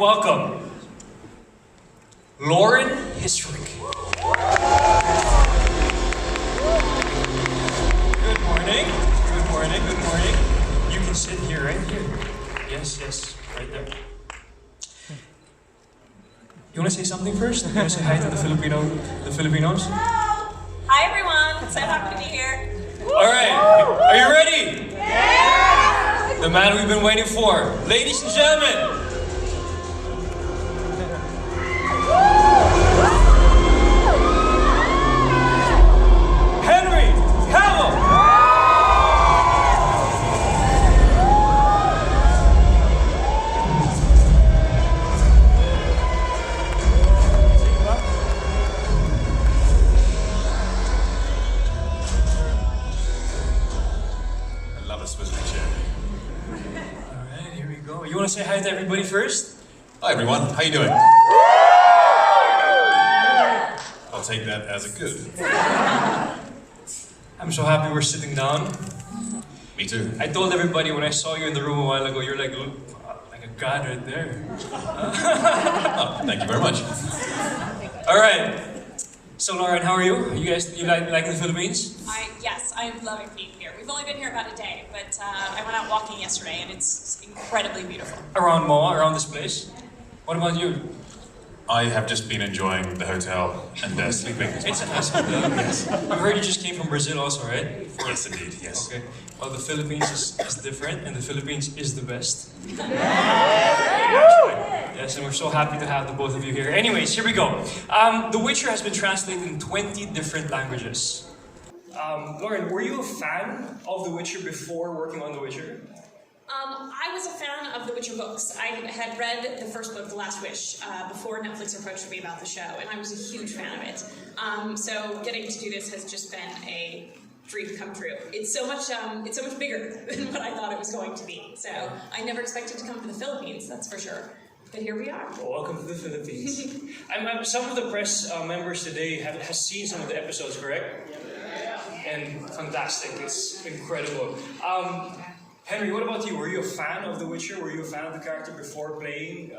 welcome Lauren Hisrick. Good morning. Good morning. Good morning. You can sit here, right here. Yes, right there. You want to say something first? You want to say hi to the Filipinos? Hello! Hi everyone, so happy to be here. Alright, are you ready? Yeah! The man we've been waiting for. Ladies and gentlemen, Henry Cavill! Alright, here we go. You want to say hi to everybody first? Hi everyone, how you doing? I'll take that as a good. I'm so happy we're sitting down. Me too. I told everybody when I saw you in the room a while ago, you're like a god right there. Oh, thank you very much. Alright. So Lauren, how are you? You like the Philippines? Yes, I'm loving being here. We've only been here about a day, but I went out walking yesterday and it's incredibly beautiful. Around MOA, around this place? What about you? I have just been enjoying the hotel and sleeping. It's a nice hotel. Yes. I heard you just came from Brazil also, right? Yes, indeed, yes. Okay. Well, the Philippines is different, and the Philippines is the best. Yes, and we're so happy to have the both of you here. Anyways, here we go. The Witcher has been translated in 20 different languages. Lauren, were you a fan of The Witcher before working on The Witcher? I was a fan of the Witcher books. I had read the first book, The Last Wish, before Netflix approached me about the show, and I was a huge fan of it. So getting to do this has just been a dream come true. It's so much bigger than what I thought it was going to be. So I never expected to come to the Philippines, that's for sure. But here we are. Well, welcome to the Philippines. Some of the press members today has seen some of the episodes, correct? Yeah. And fantastic. It's incredible. Henry, what about you? Were you a fan of The Witcher? Were you a fan of the character before playing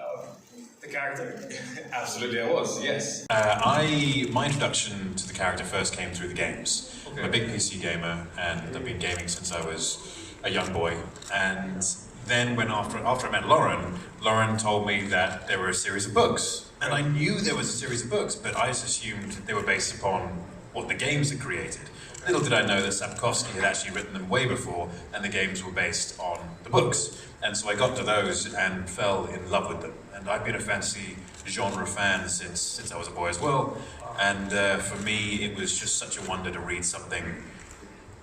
the character? Absolutely, I was, yes. My introduction to the character first came through the games. Okay. I'm a big PC gamer, and I've been gaming since I was a young boy. And then after I met Lauren told me that there were a series of books. And I knew there was a series of books, but I just assumed they were based upon what the games had created. Little did I know that Sapkowski had actually written them way before, and the games were based on the books. And so I got to those and fell in love with them. And I've been a fantasy genre fan since I was a boy as well. And for me, it was just such a wonder to read something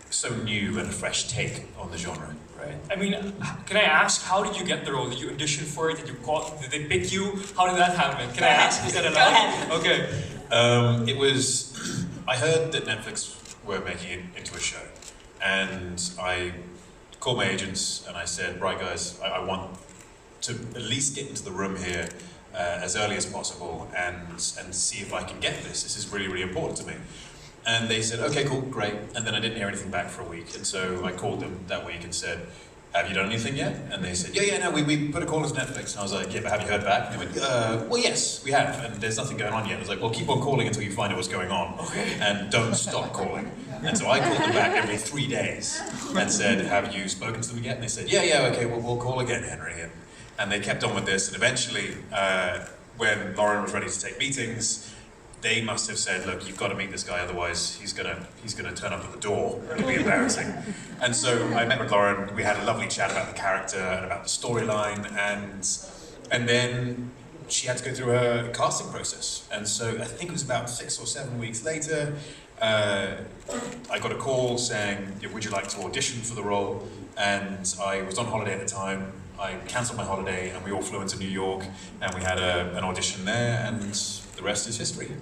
so new and a fresh take on the genre. Right. I mean, can I ask, how did you get the role? Did you audition for it? Did they pick you? How did that happen? Can I ask? Is that allowed? Go ahead. Okay. It was, I heard that Netflix were making it into a show, and I called my agents and I said, right guys, I want to at least get into the room here as early as possible and see if I can get this. This is really, really important to me. And they said, okay, cool, great. And then I didn't hear anything back for a week. And so I called them that week and said, have you done anything yet? And they said, no, we put a call into Netflix. And I was like, yeah, but have you heard back? And they went, well, yes, we have. And there's nothing going on yet. I was like, well, keep on calling until you find out what's going on. Okay. And don't stop calling. And so I called them back every 3 days and said, have you spoken to them yet? And they said, yeah, okay, well, we'll call again, Henry. And they kept on with this. And eventually, when Lauren was ready to take meetings, they must have said, look, you've got to meet this guy, otherwise he's gonna turn up at the door. It'll be embarrassing. And so I met with Lauren, we had a lovely chat about the character and about the storyline, and then she had to go through her casting process. And so I think it was about 6 or 7 weeks later, I got a call saying, would you like to audition for the role? And I was on holiday at the time. I cancelled my holiday and we all flew into New York, and we had an audition there, and the rest is history.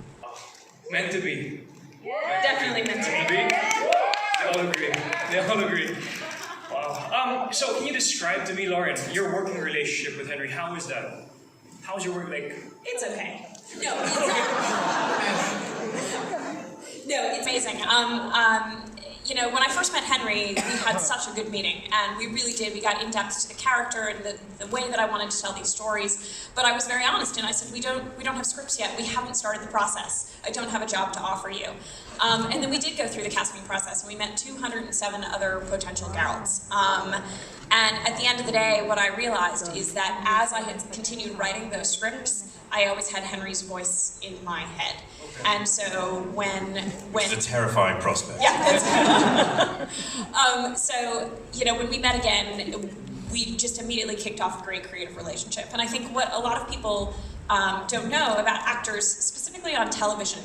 Meant to be. Yeah. Definitely meant to be. They all agree. Wow. So can you describe to me, Lauren, your working relationship with Henry? How is that? How's your work like? It's okay. No, it's no, it's amazing. when I first met Henry, we had such a good meeting, and we really did. We got in depth to the character and the way that I wanted to tell these stories. But I was very honest, and I said, we don't have scripts yet. We haven't started the process. I don't have a job to offer you. And then we did go through the casting process, and we met 207 other potential Geralts. And at the end of the day, what I realized is that as I had continued writing those scripts, I always had Henry's voice in my head. And so It's a terrifying prospect. Yeah. So, when we met again, we just immediately kicked off a great creative relationship. And I think what a lot of people don't know about actors, specifically on television,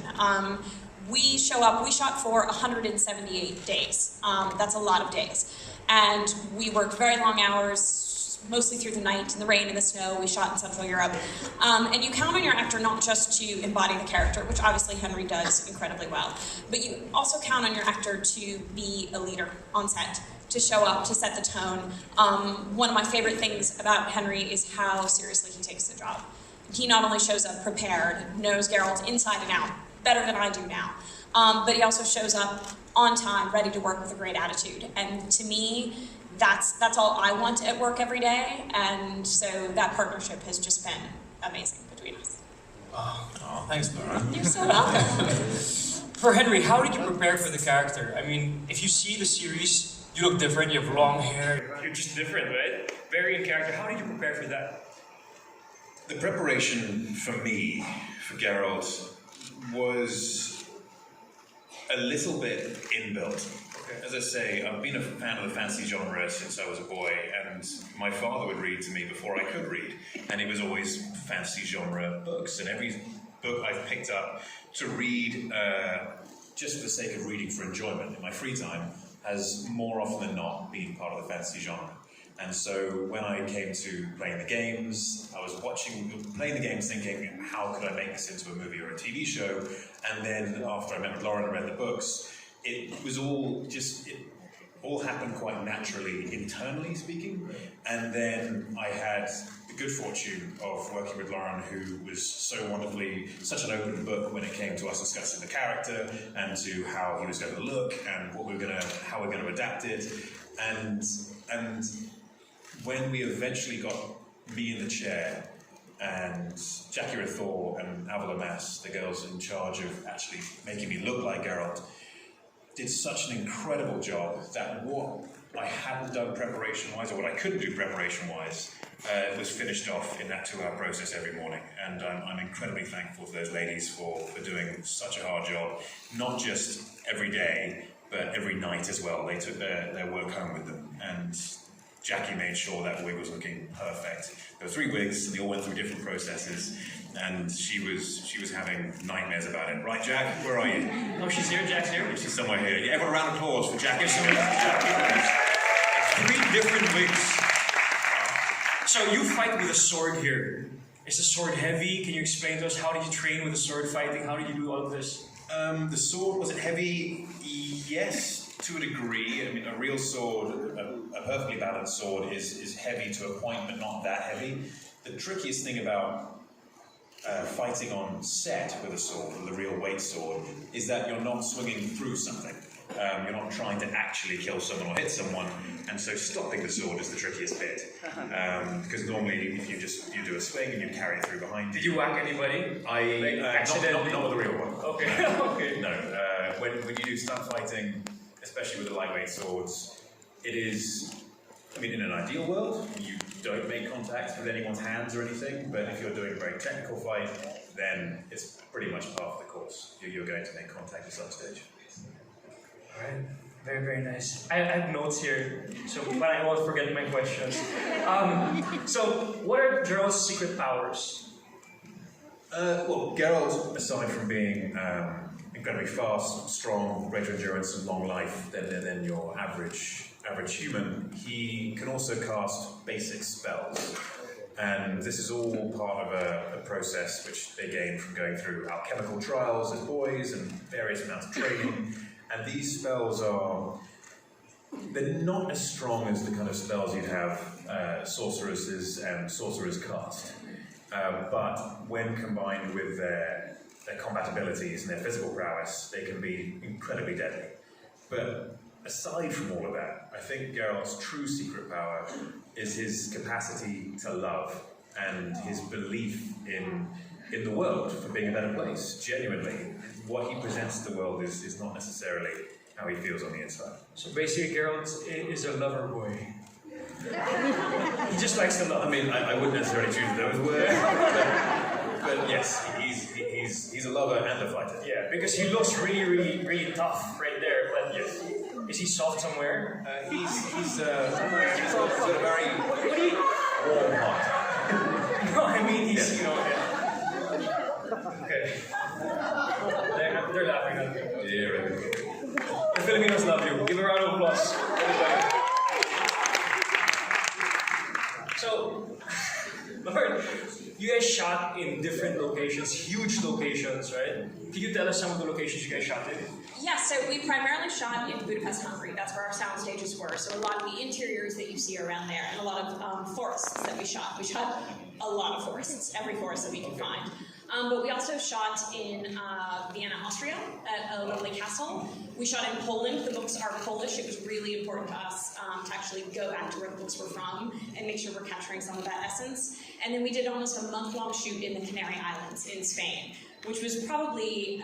we shot for 178 days. That's a lot of days. And we worked very long hours, mostly through the night, in the rain and the snow. We shot in Central Europe. And you count on your actor not just to embody the character, which obviously Henry does incredibly well, but you also count on your actor to be a leader on set, to show up, to set the tone. One of my favorite things about Henry is how seriously he takes the job. He not only shows up prepared, knows Geralt inside and out, better than I do now, but he also shows up on time, ready to work with a great attitude. And to me, that's all I want at work every day, and so that partnership has just been amazing between us. Oh, thanks, Laura. You're so welcome. For Henry, how did you prepare for the character? I mean, if you see the series, you look different, you have long hair, you're just different, right? Very in character. How did you prepare for that? The preparation for me, for Geralt, was a little bit inbuilt. As I say, I've been a fan of the fantasy genre since I was a boy, and my father would read to me before I could read, and it was always fantasy genre books, and every book I've picked up to read just for the sake of reading for enjoyment in my free time has more often than not been part of the fantasy genre. And so when I came to playing the games, I was playing the games thinking, how could I make this into a movie or a TV show? And then after I met with Lauren and read the books, it all happened quite naturally, internally speaking. And then I had the good fortune of working with Lauren, who was so wonderfully, such an open book when it came to us discussing the character and to how he was going to look and how we're going to adapt it. And when we eventually got me in the chair, and Jackie Rathor and Avala Mass, the girls in charge of actually making me look like Geralt, did such an incredible job that what I hadn't done preparation-wise, or what I couldn't do preparation-wise, was finished off in that 2-hour process every morning. And I'm incredibly thankful to those ladies for doing such a hard job, not just every day, but every night as well. They took their work home with them, and Jackie made sure that wig was looking perfect. There were 3 wigs, and they all went through different processes, and she was having nightmares about it. Right, Jack? Where are you? Oh, she's here. Jack's here. She's somewhere here. Yeah, everyone, a round of applause for Jack. 3 different wigs. So you fight with a sword here. Is the sword heavy? Can you explain to us, how did you train with the sword fighting? How did you do all of this? The sword, was it heavy? Yes, to a degree. I mean, a real sword, a perfectly balanced sword is heavy to a point, but not that heavy. The trickiest thing about fighting on set with a sword, with a real weight sword, is that you're not swinging through something. You're not trying to actually kill someone or hit someone, and so stopping the sword is the trickiest bit. Because normally, if you do a swing and you carry it through behind you. Did you whack anybody? Not with a real one. Okay. No. Okay. No. When you do stunt fighting, especially with the lightweight swords, it is. I mean, in an ideal world, you don't make contact with anyone's hands or anything, but if you're doing a very technical fight, then it's pretty much part of the course. You're going to make contact at some stage. Alright, very, very nice. I have notes here, but I won't forget my questions. So, what are Geralt's secret powers? Well, Geralt, aside from being incredibly fast, strong, greater endurance and long life than your average human, he can also cast basic spells. And this is all part of a process which they gain from going through alchemical trials as boys and various amounts of training. And these spells they're not as strong as the kind of spells you'd have sorceresses and sorcerers cast. But when combined with their combat abilities and their physical prowess, they can be incredibly deadly. But aside from all of that, I think Geralt's true secret power is his capacity to love and his belief in the world for being a better place. Genuinely, what he presents to the world is not necessarily how he feels on the inside. So basically, Geralt is a lover boy. He just likes to love. I mean, I wouldn't necessarily choose those words, but yes, he's a lover and a fighter. Yeah, because he looks really tough right there. But Yes. is he soft somewhere? He's got a very warm heart. No, I mean he's Yes. you know. Okay. They're laughing at me. Yeah, right. The Filipinos love you. Give a round of applause. Everybody. So, Lord, you guys shot in different locations, huge locations, right? Can you tell us some of the locations you guys shot in? Yeah, so we primarily shot in Budapest, Hungary. That's where our sound stages were. So a lot of the interiors that you see around there, and a lot of forests that we shot. We shot a lot of forests, every forest that we could find. But we also shot in Vienna, Austria, at a lovely castle. We shot in Poland. The books are Polish. It was really important to us to actually go back to where the books were from and make sure we're capturing some of that essence. And then we did almost a month-long shoot in the Canary Islands in Spain, which was probably,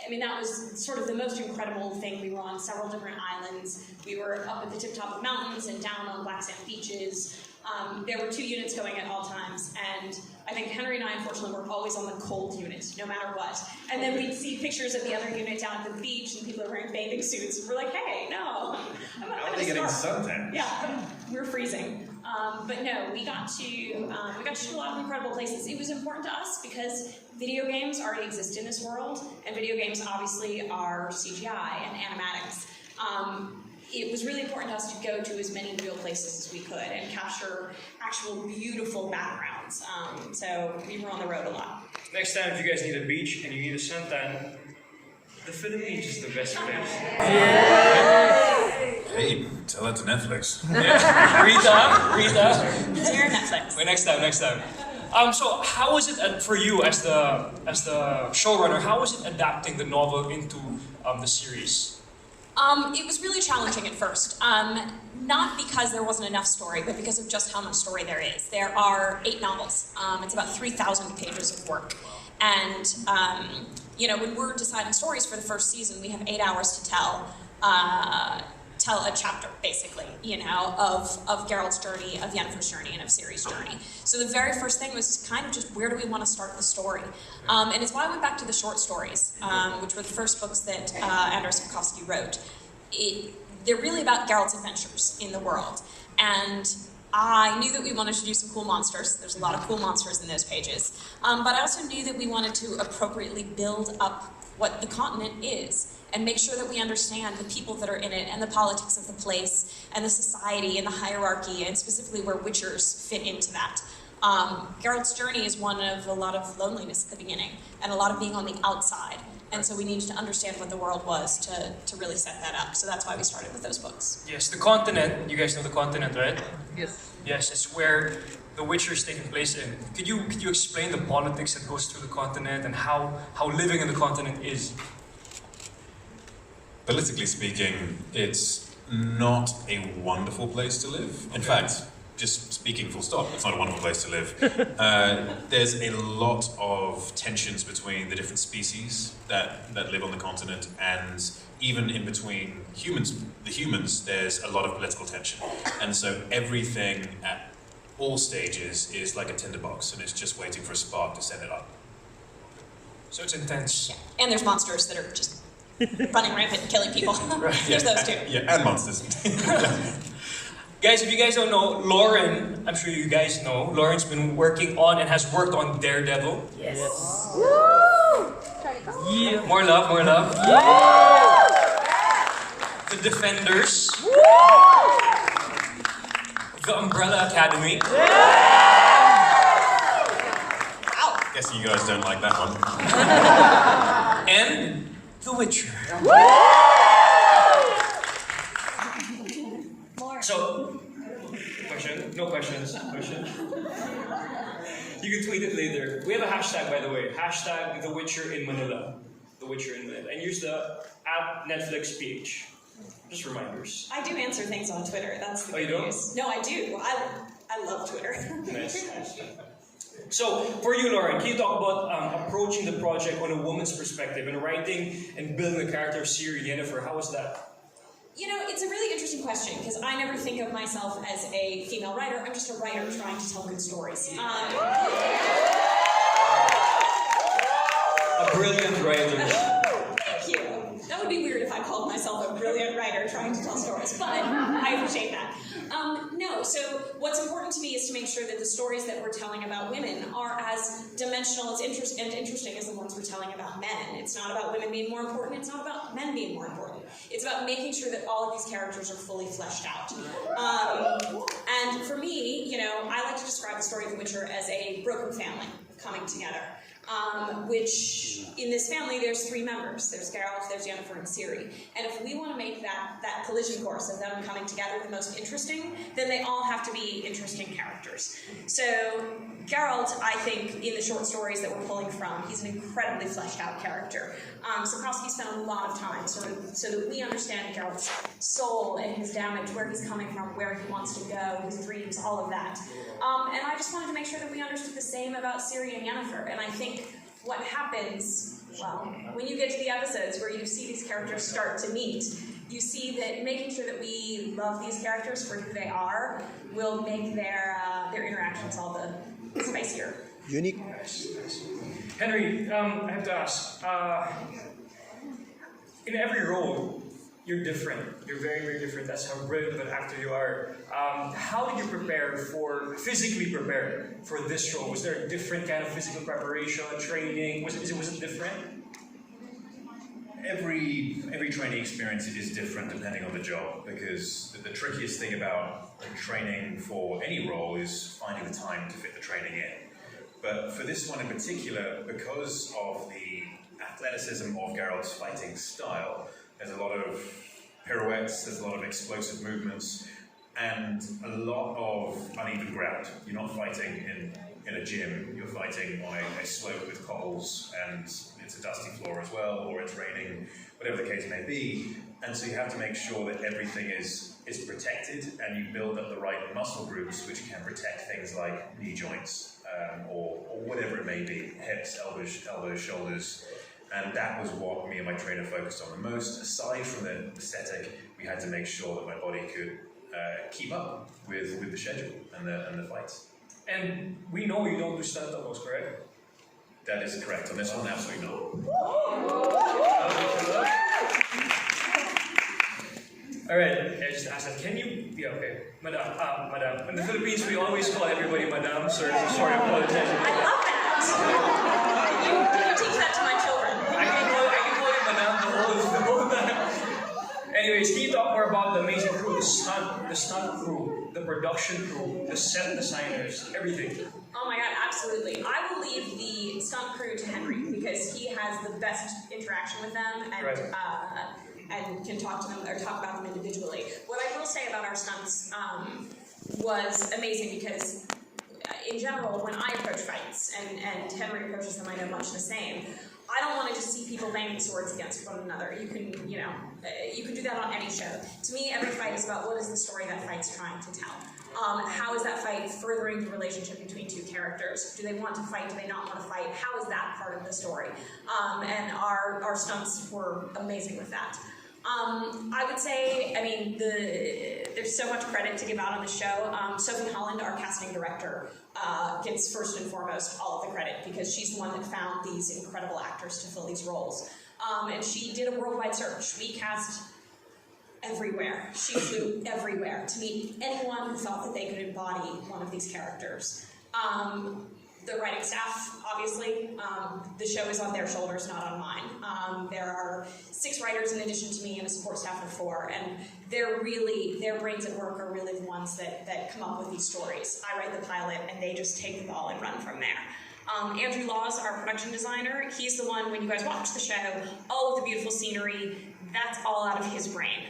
that was sort of the most incredible thing. We were on several different islands. We were up at the tip-top of mountains and down on black sand beaches. There were 2 units going at all times, and I think Henry and I, unfortunately, were always on the cold unit, no matter what. And then we'd see pictures of the other unit down at the beach, and people are wearing bathing suits, and we're like, hey, no. How are they getting suntan? Yeah, we were freezing. But no, we got to shoot a lot of incredible places. It was important to us because video games already exist in this world, and video games obviously are CGI and animatics. It was really important to us to go to as many real places as we could and capture actual beautiful backgrounds. So we were on the road a lot. Next time, if you guys need a beach and you need a suntan, the Philippines is the best place. Hey, tell that to Netflix. Yeah. Rita. It's here on Netflix. Wait, next time. So how was it for you as the showrunner? How was it adapting the novel into the series? It was really challenging at first. Not because there wasn't enough story, but because of just how much story there is. There are 8 novels. It's about 3,000 pages of work. And, when we're deciding stories for the first season, we have 8 hours to tell a chapter, basically, of Geralt's journey, of Yennefer's journey, and of Ciri's journey. So the very first thing was kind of just, where do we want to start the story? And it's why I went back to the short stories, which were the first books that Andrzej Sapkowski wrote. They're really about Geralt's adventures in the world. And I knew that we wanted to do some cool monsters. There's a lot of cool monsters in those pages. But I also knew that we wanted to appropriately build up what the continent is and make sure that we understand the people that are in it and the politics of the place and the society and the hierarchy and specifically where Witchers fit into that. Geralt's journey is one of a lot of loneliness at the beginning and a lot of being on the outside. And so we needed to understand what the world was to really set that up. So that's why we started with those books. Yes, the continent. You guys know the continent, right? Yes. Yes, it's where the Witcher is taking place in. Could you explain the politics that goes through the continent and how living in the continent is? Politically speaking, it's not a wonderful place to live. In fact, just speaking full stop, it's not a wonderful place to live. There's a lot of tensions between the different species that live on the continent, and even in between the humans, there's a lot of political tension. And so everything at all stages is like a tinderbox, and it's just waiting for a spark to set it up. So it's intense. Yeah. And there's monsters that are just running rampant and killing people. There's those too. Yeah, and monsters. Guys, if you guys don't know, Lauren, I'm sure you guys know, Lauren's been working on and has worked on Daredevil. Yes. Woo! Yeah. More love. Yeah. The Defenders. The Umbrella Academy. Wow. Guessing you guys don't like that one. And The Witcher. So, question? No questions. Question? You can tweet it later. We have a hashtag, by the way. Hashtag The Witcher in Manila. The Witcher in Manila. And use the @NetflixPH. Just reminders. I do answer things on Twitter. That's the Oh, you good don't? news. No, I do. I love Twitter. Nice. So, for you, Lauren, can you talk about approaching the project on a woman's perspective and writing and building the character of Siri Yennefer? How was that? You know, it's a really interesting question because I never think of myself as a female writer. I'm just a writer trying to tell good stories. A brilliant writer. Thank you. That would be weird if I called myself a brilliant writer trying to tell stories, but I appreciate that. No, so what's important to me is to make sure that the stories that we're telling about women are as dimensional and interesting as the ones we're telling about men. It's not about women being more important, it's not about men being more important. It's about making sure that all of these characters are fully fleshed out. And for me, you know, I like to describe the story of The Witcher as a broken family coming together. Which, in this family, there's 3 members. There's Geralt, there's Yennefer, and Ciri. And if we want to make that collision course of them coming together the most interesting, then they all have to be interesting characters. So, Geralt, I think, in the short stories that we're pulling from, he's an incredibly fleshed out character. Sapkowski spent a lot of time so that we understand Geralt's soul and his damage, where he's coming from, where he wants to go, his dreams, all of that. And I just wanted to make sure that we understood the same about Ciri and Yennefer. And I think what happens, well, when you get to the episodes where you see these characters start to meet, you see that making sure that we love these characters for who they are will make their interactions all the spicier. Unique. Henry, I have to ask, in every role, you're different. You're very, very different. That's how brilliant of an actor you are. How did you physically prepare for this role? Was there a different kind of physical preparation, training? Was it different? Every training experience is different depending on the job, because the trickiest thing about training for any role is finding the time to fit the training in. But for this one in particular, because of the athleticism of Geralt's fighting style, there's a lot of pirouettes, there's a lot of explosive movements, and a lot of uneven ground. You're not fighting in a gym, you're fighting on a slope with cobbles, and it's a dusty floor as well, or it's raining, whatever the case may be. And so you have to make sure that everything is protected, and you build up the right muscle groups which can protect things like knee joints, or whatever it may be, hips, elbows, shoulders. And that was what me and my trainer focused on the most. Aside from the aesthetic, we had to make sure that my body could keep up with the schedule and the fights. And we know you don't do stunt doubles, correct? That is correct. On this one, absolutely not. Alright, I just asked that. Can you, yeah, okay. Madam. In the Philippines, we always call everybody Madam, so sorry, I apologize. I love that! You can teach that to my children. I can call you Madam the whole time. Anyways, can you talk more about the amazing crew, the stunt crew, the production crew, the set designers, everything? Oh my god, absolutely. I will leave the stunt crew to Henry because he has the best interaction with them and Right. And can talk to them or talk about them individually. What I will say about our stunts was amazing because in general, when I approach fights and Henry approaches them, I know much the same. I don't want to just see people banging swords against one another. You can do that on any show. To me, every fight is about what is the story that fight's trying to tell. How is that fight furthering the relationship between two characters? Do they want to fight? Do they not want to fight? How is that part of the story? And our stunts were amazing with that. I would say, I mean, there's so much credit to give out on the show. Sophie Holland, our casting director, gets first and foremost all of the credit because she's the one that found these incredible actors to fill these roles. And she did a worldwide search. We cast everywhere. She flew everywhere to meet anyone who thought that they could embody one of these characters. The writing staff, obviously, the show is on their shoulders, not on mine. There are 6 writers in addition to me and a support staff of 4, and their brains at work are really the ones that come up with these stories. I write the pilot, and they just take the ball and run from there. Andrew Laws, our production designer, he's the one, when you guys watch the show, all of the beautiful scenery, that's all out of his brain.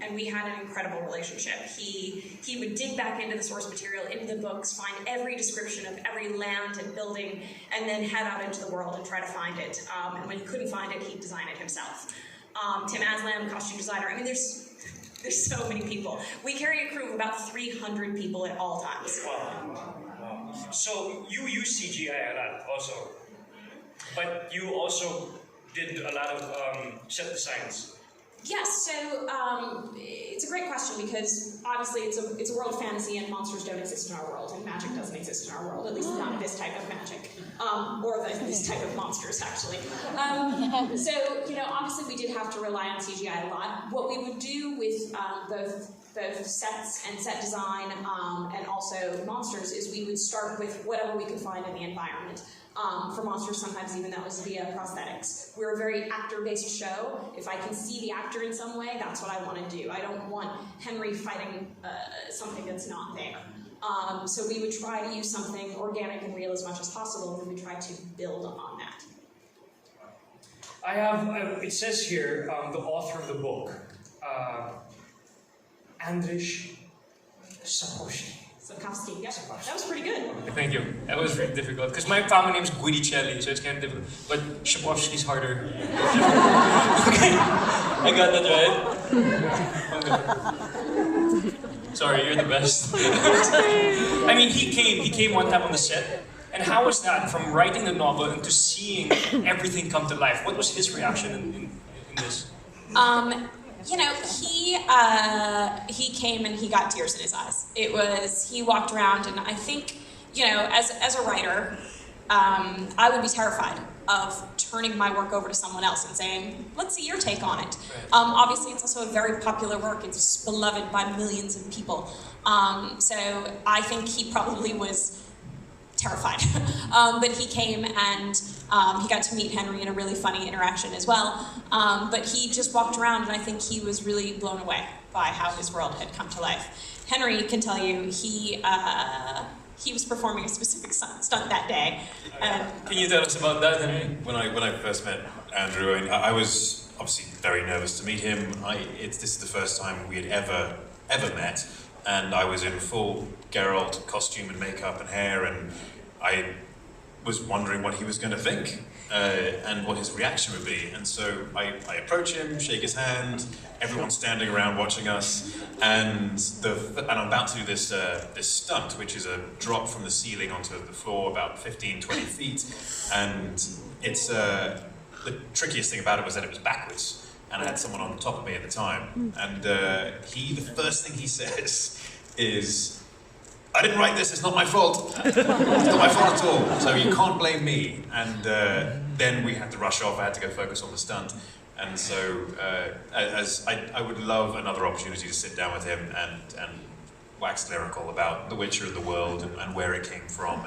And we had an incredible relationship. He would dig back into the source material, into the books, find every description of every land and building, and then head out into the world and try to find it. And when he couldn't find it, he'd design it himself. Tim Aslam, costume designer. I mean, there's so many people. We carry a crew of about 300 people at all times. Wow. So you use CGI a lot also, but you also did a lot of set designs. Yes, so it's a great question because obviously it's a world of fantasy and monsters don't exist in our world and magic doesn't exist in our world, at least not this type of magic, or this type of monsters actually. So, you know, obviously we did have to rely on CGI a lot. What we would do with both sets and set design and also monsters is we would start with whatever we could find in the environment. For monsters, sometimes even that was via prosthetics. We're a very actor-based show. If I can see the actor in some way, that's what I want to do. I don't want Henry fighting something that's not there. So we would try to use something organic and real as much as possible, and we would try to build on that. I have, it says here, the author of the book, Andrzej Sapkowski. Sapkowski, yep. That was pretty good. Thank you. That was really difficult because my family name is Guidicelli, so it's kind of difficult. But Sapkowski's harder. Okay, I got that right. Okay. Sorry, you're the best. I mean, he came one time on the set. And how was that from writing the novel and to seeing everything come to life? What was his reaction in this? You know, he came and he got tears in his eyes. He walked around and I think, you know, as a writer, I would be terrified of turning my work over to someone else and saying, let's see your take on it. Obviously, it's also a very popular work. It's beloved by millions of people. So I think he probably was terrified. But he came and he got to meet Henry in a really funny interaction as well. But he just walked around and I think he was really blown away by how his world had come to life. Henry can tell you he was performing a specific stunt that day. Can you tell us about that, Henry? When I first met Andrew, I was obviously very nervous to meet him. This is the first time we had ever met, and I was in full Geralt costume and makeup and hair, and I was wondering what he was going to think and what his reaction would be. And so I approach him, shake his hand, everyone's standing around watching us, and I'm about to do this stunt, which is a drop from the ceiling onto the floor about 15-20 feet, and it's the trickiest thing about it was that it was backwards, and I had someone on top of me at the time, and the first thing he says is, I didn't write this, it's not my fault. It's not my fault at all, so you can't blame me. And then we had to rush off, I had to go focus on the stunt. And so I would love another opportunity to sit down with him and wax lyrical about The Witcher and the world and where it came from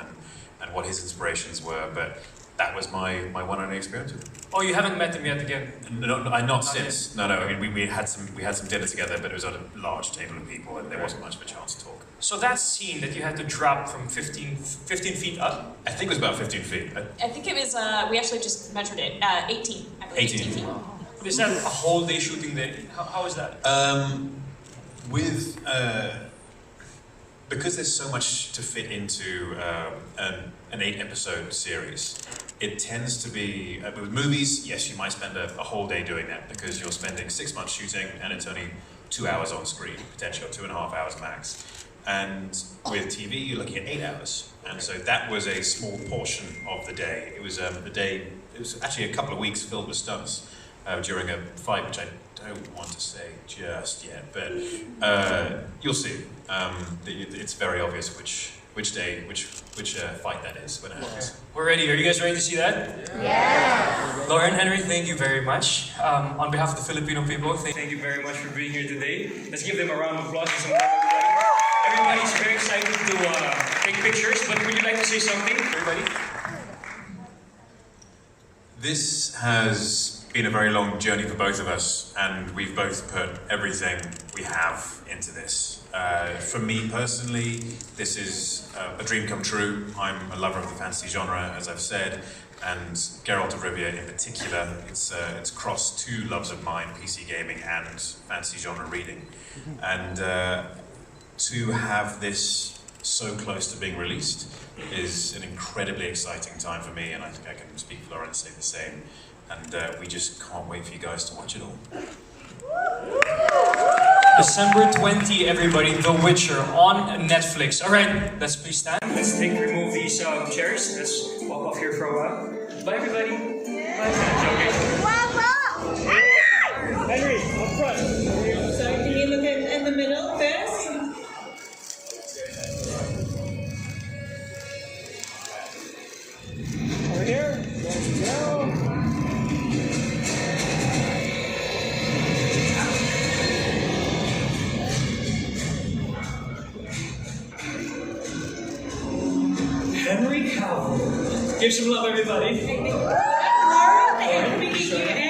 and what his inspirations were. But that was my one and only experience with him. Oh, you haven't met him yet again? Not since. No. I mean, we had some dinner together, but it was at a large table of people, and there wasn't much of a chance to talk. So that scene that you had to drop from 15 feet up? I think it was about 15 feet. I think it was, we actually just measured it, 18, I believe. 18 feet. Is that a whole day shooting day? How is that? Because there's so much to fit into an 8-episode series, it tends to be, with movies, yes, you might spend a whole day doing that because you're spending 6 months shooting and it's only 2 hours on screen, potentially, or 2.5 hours max. And with TV, you're looking at 8 hours. And so that was a small portion of the day. It was it was actually a couple of weeks filled with stunts during a fight, which I don't want to say just yet, but you'll see. It's very obvious which fight that is when it happens. We're ready. Are you guys ready to see that? Yeah. Lauren, Henry, thank you very much. On behalf of the Filipino people, thank you very much for being here today. Let's give them a round of applause. Everybody's very excited to take pictures, but would you like to say something, everybody? This has been a very long journey for both of us, and we've both put everything we have into this. For me personally, this is a dream come true. I'm a lover of the fantasy genre, as I've said, and Geralt of Rivia in particular. It's crossed two loves of mine, PC gaming and fantasy genre reading. And to have this so close to being released is an incredibly exciting time for me, and I think I can speak for Lauren and say the same. and we just can't wait for you guys to watch it all. December 20, everybody, The Witcher on Netflix. All right, let's please stand. Let's remove these chairs. Let's walk off here for a while. Bye, everybody. Bye. Henry, up front. So can you look in the middle first? Over here. Let's go. Henry Cavill. Give some love, everybody. Laura, thank you.